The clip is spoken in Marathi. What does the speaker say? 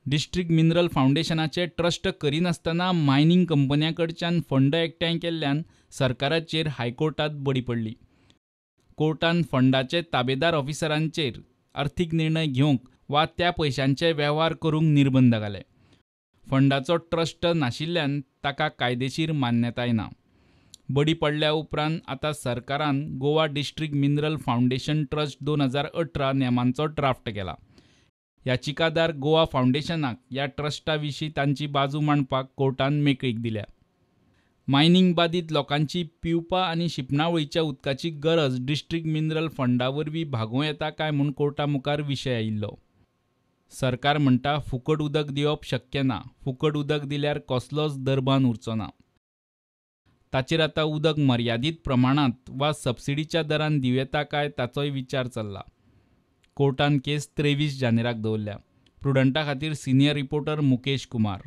डिस्ट्रिक्ट मिनरल फाउंडेशनाचे ट्रस्ट करिनासतना मायनिंग कंपन्यांकडच्यान फंड एकठांय केल्ल्यान सरकाराचेर हायकोर्टात बडी पडली. कोर्टान फंडाचे ताबेदार ऑफिसरांचेर आर्थीक निर्णय घेवंक वा त्या पयशांचे वेव्हार करूंक निर्बंध घाले. फंडाचो ट्रस्ट नाशिल्ल्यान ताका कायदेशीर मान्यताय ना. बडी पडल्या उपरांत आतां सरकारान Goa district mineral foundation trust 2018 नेमांचो ड्राफ्ट केला. याचिकादार गोवा फाउंडेशनाक ह्या ट्रस्टा विशीं तांची बाजू मांडपाक कोर्टान मेकळीक दिल्या. मायनिंग बाधित लोकांची पिवपा आनी शिंपणावळीच्या उदकाची गरज डिस्ट्रिक्ट मिनरल फंडा वरवीं भागोवं येता काय म्हूण कोर्टा मुखार विशय आयिल्लो. सरकार म्हणटा फुकट उदक दिवप शक्य ना, फुकट उदक दिल्यार कसलोच दरबान उरचो ना. ताचेर आतां उदक मर्यादीत प्रमाणांत वा सबसिडीच्या दरान दिवं येता काय ताचोय विचार चल्ला. कोर्टान केस 23 जानेराक दवरल्या. प्रुडंटा खातीर सिनियर रिपोर्टर मुकेश कुमार.